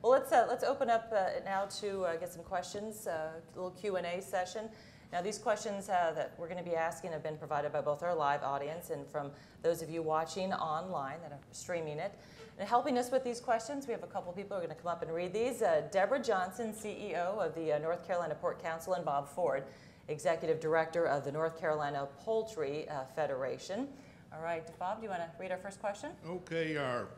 Well, let's open up now to get some questions, a little Q&A session. Now, these questions that we're going to be asking have been provided by both our live audience and from those of you watching online that are streaming it. And helping us with these questions, we have a couple people who are going to come up and read these. Deborah Johnson, CEO of the North Carolina Pork Council, and Bob Ford, Executive Director of the North Carolina Poultry Federation. All right, Bob, do you want to read our first question? Okay, our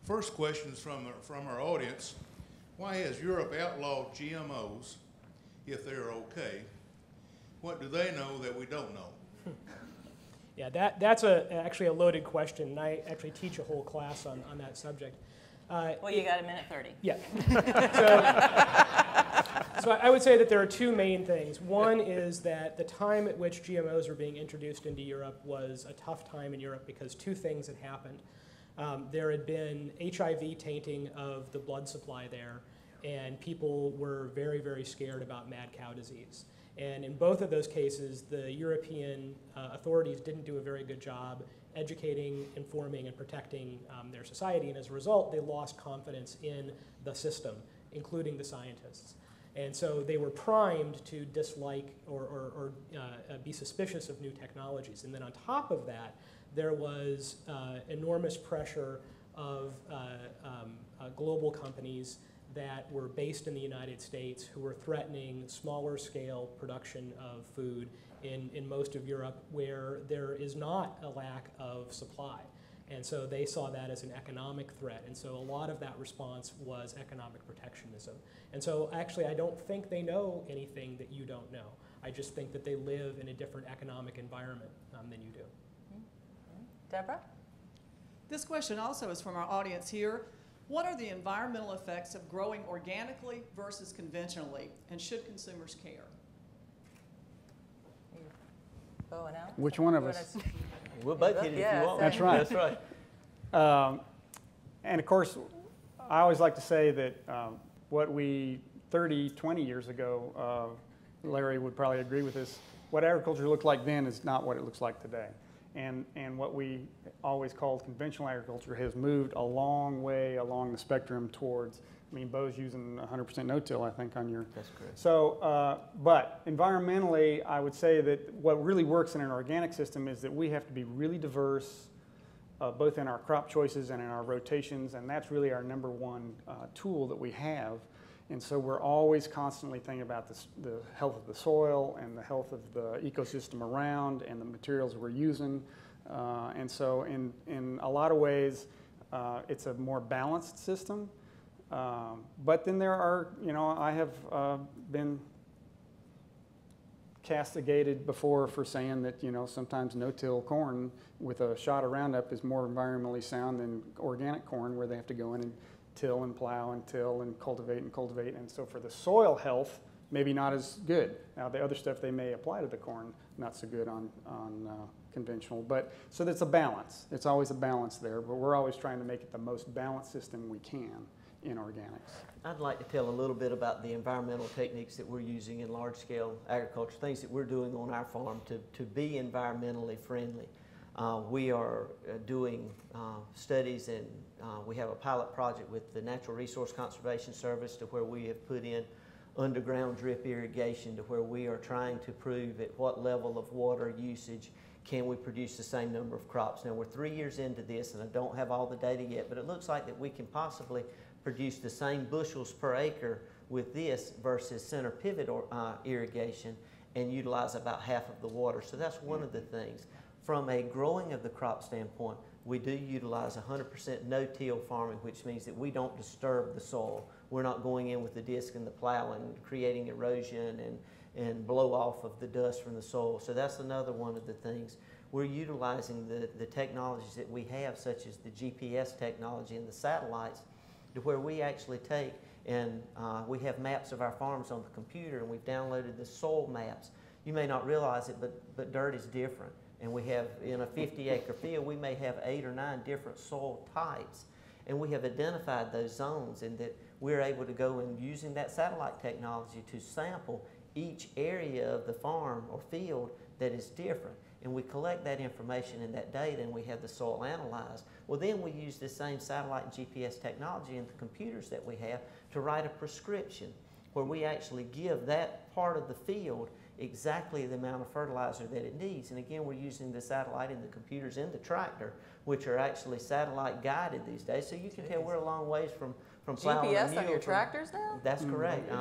first question is from our audience. Why has Europe outlawed GMOs if they're okay? What do they know that we don't know? Yeah, that's actually a loaded question, and I actually teach a whole class on that subject. Well, you got a minute 30. Yeah. So I would say that there are two main things. One is that the time at which GMOs were being introduced into Europe was a tough time in Europe because two things had happened. There had been HIV tainting of the blood supply there, and people were very, very scared about mad cow disease. And in both of those cases, the European authorities didn't do a very good job educating, informing, and protecting their society. And as a result, they lost confidence in the system, including the scientists. And so they were primed to dislike or be suspicious of new technologies. And then on top of that, there was enormous pressure of global companies that were based in the United States who were threatening smaller scale production of food in most of Europe where there is not a lack of supply. And so they saw that as an economic threat. And so a lot of that response was economic protectionism. And so actually I don't think they know anything that you don't know. I just think that they live in a different economic environment than you do. Deborah? This question also is from our audience here. What are the environmental effects of growing organically versus conventionally, and should consumers care? Bo and Al? Which one of us? We'll both hit it if you want. That's right. That's right. And of course, I always like to say that what we 30, 20 years ago, Larry would probably agree with this, what agriculture looked like then is not what it looks like today. And what we always called conventional agriculture has moved a long way along the spectrum towards, I mean, Bo's using 100% no-till, I think, on your. That's correct. So, but environmentally, I would say that what really works in an organic system is that we have to be really diverse, both in our crop choices and in our rotations, and that's really our number one tool that we have. And so we're always constantly thinking about the health of the soil and the health of the ecosystem around and the materials we're using. And so in a lot of ways, it's a more balanced system. But then there are, you know, I have been castigated before for saying that, you know, sometimes no-till corn with a shot of Roundup is more environmentally sound than organic corn where they have to go in and till and plow and till and cultivate and cultivate. And so for the soil health, maybe not as good. Now the other stuff they may apply to the corn, not so good on conventional. But so that's a balance. It's always a balance there, but we're always trying to make it the most balanced system we can in organics. I'd like to tell a little bit about the environmental techniques that we're using in large-scale agriculture, things that we're doing on our farm to be environmentally friendly. We are doing studies, and we have a pilot project with the Natural Resource Conservation Service to where we have put in underground drip irrigation to where we are trying to prove at what level of water usage can we produce the same number of crops. Now we're 3 years into this and I don't have all the data yet, but it looks like that we can possibly produce the same bushels per acre with this versus center pivot irrigation and utilize about half of the water. So that's one of the things. From a growing of the crop standpoint, we do utilize 100% no-till farming, which means that we don't disturb the soil. We're not going in with the disc and the plow and creating erosion and blow off of the dust from the soil. So that's another one of the things. We're utilizing the technologies that we have, such as the GPS technology and the satellites, to where we actually take and we have maps of our farms on the computer, and we've downloaded the soil maps. You may not realize it, but dirt is different. And we have, in a 50-acre field, we may have 8 or 9 different soil types. And we have identified those zones, and that we're able to go and using that satellite technology to sample each area of the farm or field that is different. and we collect that information and that data, and we have the soil analyzed. Well, then we use the same satellite and GPS technology and the computers that we have to write a prescription where we actually give that part of the field exactly the amount of fertilizer that it needs. And again, we're using the satellite and the computers in the tractor, which are actually satellite guided these days. So you can tell we're a long ways from plowing a GPS mule on your from- tractors now? That's correct.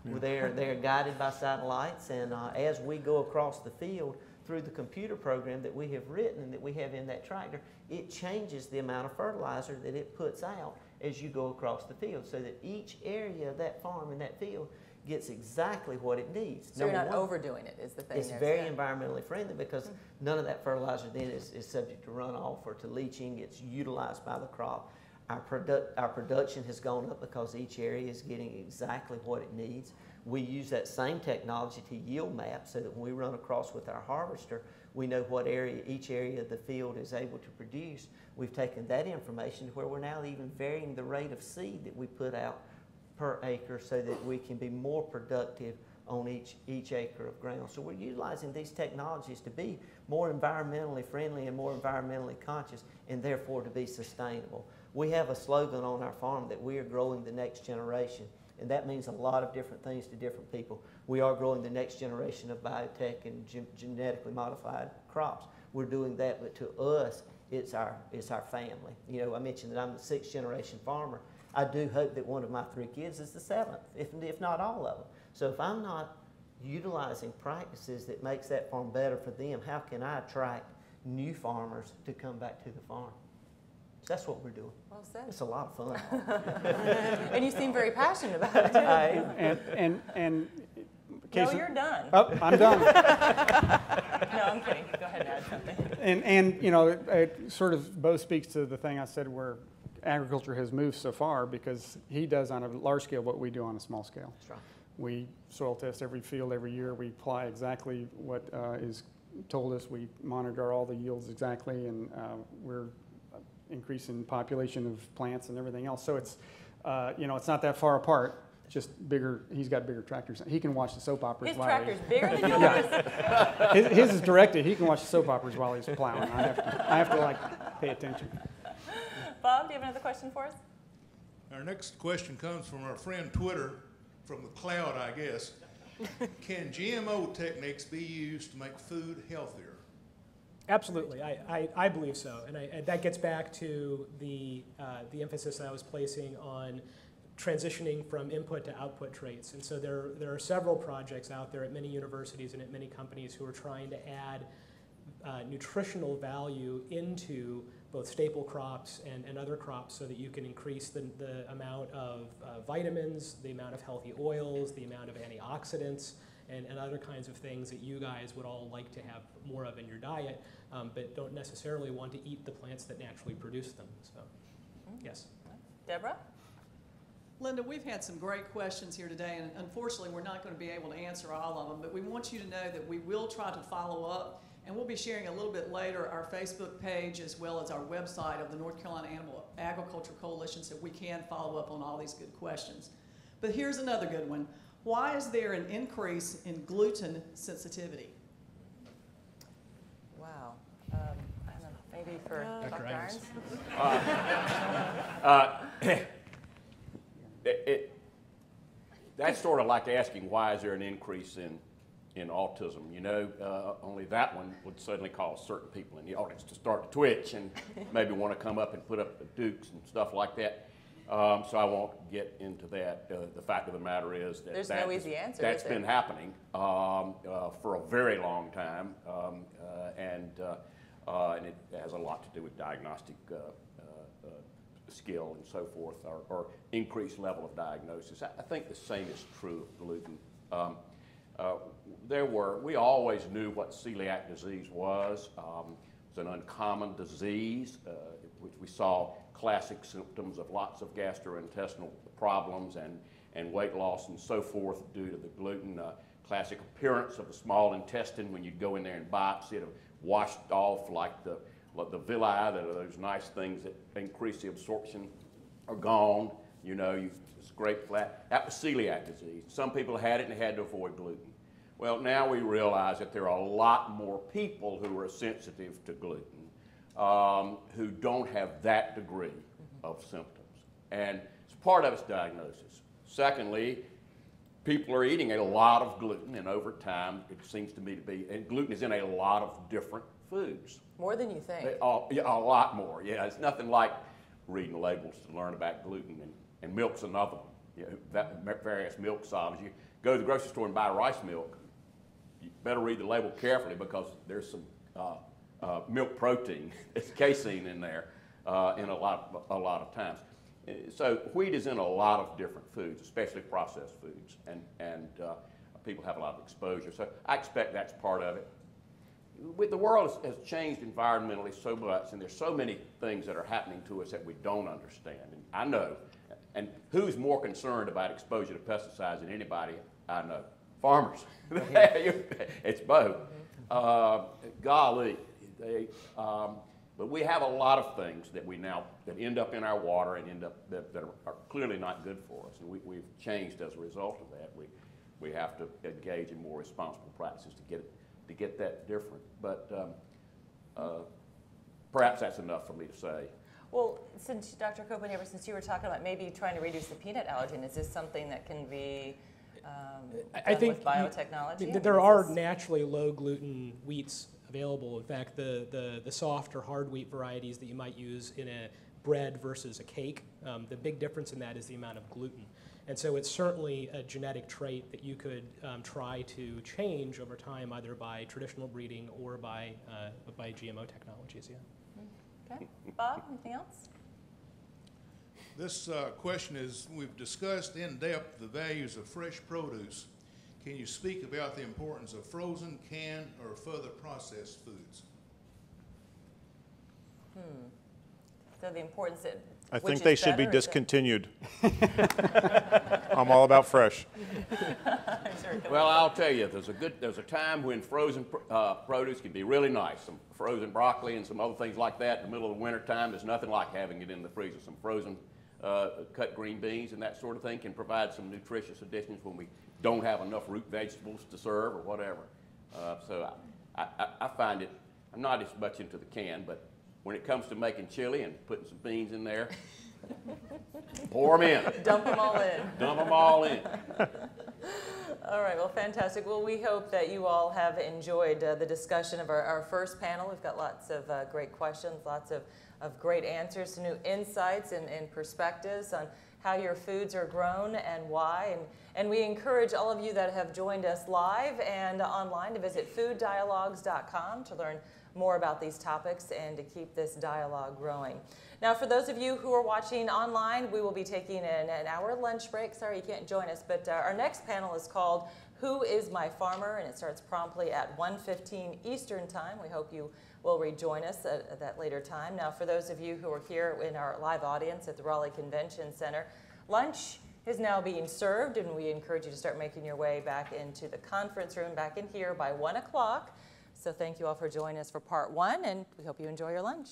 They're guided by satellites, and as we go across the field through the computer program that we have written and that we have in that tractor, it changes the amount of fertilizer that it puts out as you go across the field, so that each area of that farm and that field gets exactly what it needs. So you're not Number one, overdoing it is the thing. it's there, very so- environmentally friendly because none of that fertilizer then is subject to runoff or to leaching. It's utilized by the crop. Our production has gone up because each area is getting exactly what it needs. We use that same technology to yield map so that when we run across with our harvester, we know what area, each area of the field is able to produce. We've taken that information to where we're now even varying the rate of seed that we put out per acre so that we can be more productive on each acre of ground. So we're utilizing these technologies to be more environmentally friendly and more environmentally conscious, and therefore to be sustainable. We have a slogan on our farm that we are growing the next generation, and that means a lot of different things to different people. We are growing the next generation of biotech and genetically modified crops. We're doing that, but to us, it's our family. You know, I mentioned that I'm the 6th generation farmer. I do hope that one of my 3 kids is the 7th, if not all of them. So if I'm not utilizing practices that makes that farm better for them, how can I attract new farmers to come back to the farm? So that's what we're doing. Well said. It's a lot of fun. And you seem very passionate about it, too. And No, you're done. Oh, I'm done. No, I'm kidding. Go ahead and add something. And you know, it sort of both speaks to the thing I said where agriculture has moved so far, because he does on a large scale what we do on a small scale. That's right. We soil test every field every year. We apply exactly what is told us. We monitor all the yields exactly, and we're increasing population of plants and everything else. So it's, you know, it's not that far apart. Just bigger. He's got bigger tractors. He can watch the soap operas His while tractor's bigger than yours? Yeah. His is directed. He can watch the soap operas while he's plowing. I have to like pay attention. Bob, do you have another question for us? Our next question comes from our friend Twitter, from the cloud, I guess. Can GMO techniques be used to make food healthier? Absolutely, I believe so, and that gets back to the emphasis that I was placing on transitioning from input to output traits. And so there are several projects out there at many universities and at many companies who are trying to add nutritional value into both staple crops and other crops so that you can increase the amount of vitamins, the amount of healthy oils, the amount of antioxidants, and other kinds of things that you guys would all like to have more of in your diet, but don't necessarily want to eat the plants that naturally produce them. So, yes. Deborah? Linda, we've had some great questions here today, and unfortunately we're not going to be able to answer all of them, but we want you to know that we will try to follow up, and we'll be sharing a little bit later our Facebook page as well as our website of the North Carolina Animal Agriculture Coalition, so we can follow up on all these good questions. But here's another good one. Why is there an increase in gluten sensitivity? Wow. I don't know, maybe for Dr. Irons? That's sort of like asking why is there an increase in autism. You know, only that one would certainly cause certain people in the audience to start to twitch and maybe want to come up and put up the dukes and stuff like that. So I won't get into that. The fact of the matter is that There's no easy answer, that's is there? been happening for a very long time, and it has a lot to do with diagnostic skill and so forth, or increased level of diagnosis. I think the same is true of gluten. We always knew what celiac disease was. It was an uncommon disease, which we saw classic symptoms of lots of gastrointestinal problems and weight loss and so forth due to the gluten. Classic appearance of the small intestine when you go in there and biopsy it, washed off like the villi, that are those nice things that increase the absorption, are gone. You know, you scrape flat. That was celiac disease. Some people had it and they had to avoid gluten. Well, now we realize that there are a lot more people who are sensitive to gluten who don't have that degree of symptoms. And part of it's diagnosis. Secondly, people are eating a lot of gluten, and over time, it seems to me to be, and gluten is in a lot of different foods. More than you think. Yeah, a lot more. Yeah, it's nothing like reading labels to learn about gluten, and milk's another one. You know, various milk solids. You go to the grocery store and buy rice milk, you better read the label carefully because there's some milk protein, it's casein in there in a lot of times. So wheat is in a lot of different foods, especially processed foods, and people have a lot of exposure. So I expect that's part of it. The world has changed environmentally so much, and there's so many things that are happening to us that we don't understand. And I know, and who's more concerned about exposure to pesticides than anybody I know? Farmers. It's both. Golly, but we have a lot of things that that end up in our water and end up that are clearly not good for us, and we've changed as a result of that. We have to engage in more responsible practices to get that different. But perhaps that's enough for me to say. Well, since Dr. Copenhaver, since you were talking about maybe trying to reduce the peanut allergen, is this something that can be I done think with biotechnology? there are naturally low gluten wheats available. In fact, the soft or hard wheat varieties that you might use in a bread versus a cake, the big difference in that is the amount of gluten. And so it's certainly a genetic trait that you could try to change over time, either by traditional breeding or by GMO technologies. Yeah. Okay. Bob, anything else? This question is, we've discussed in depth the values of fresh produce. Can you speak about the importance of frozen, canned, or further processed foods? So the importance that I which think is they should be better, is discontinued. I'm all about fresh. Well, I'll tell you, there's a time when frozen produce can be really nice. Some frozen broccoli and some other things like that in the middle of the winter time. There's nothing like having it in the freezer. Some frozen cut green beans and that sort of thing can provide some nutritious additions when we don't have enough root vegetables to serve or whatever. So I find it, I'm not as much into the can, but when it comes to making chili and putting some beans in there, pour them in. Dump them all in. Dump them all in. All right, well, fantastic. Well, we hope that you all have enjoyed the discussion of our first panel. We've got lots of great questions, lots of great answers, new insights and perspectives on how your foods are grown and why. And we encourage all of you that have joined us live and online to visit fooddialogues.com to learn more about these topics and to keep this dialogue growing. Now, for those of you who are watching online, we will be taking an hour lunch break. Sorry you can't join us, but our next panel is called Who is My Farmer? And it starts promptly at 1:15 Eastern Time. We hope you will rejoin us at that later time. Now, for those of you who are here in our live audience at the Raleigh Convention Center, lunch is now being served, and we encourage you to start making your way back into the conference room back in here by 1 o'clock. So thank you all for joining us for part one, and we hope you enjoy your lunch.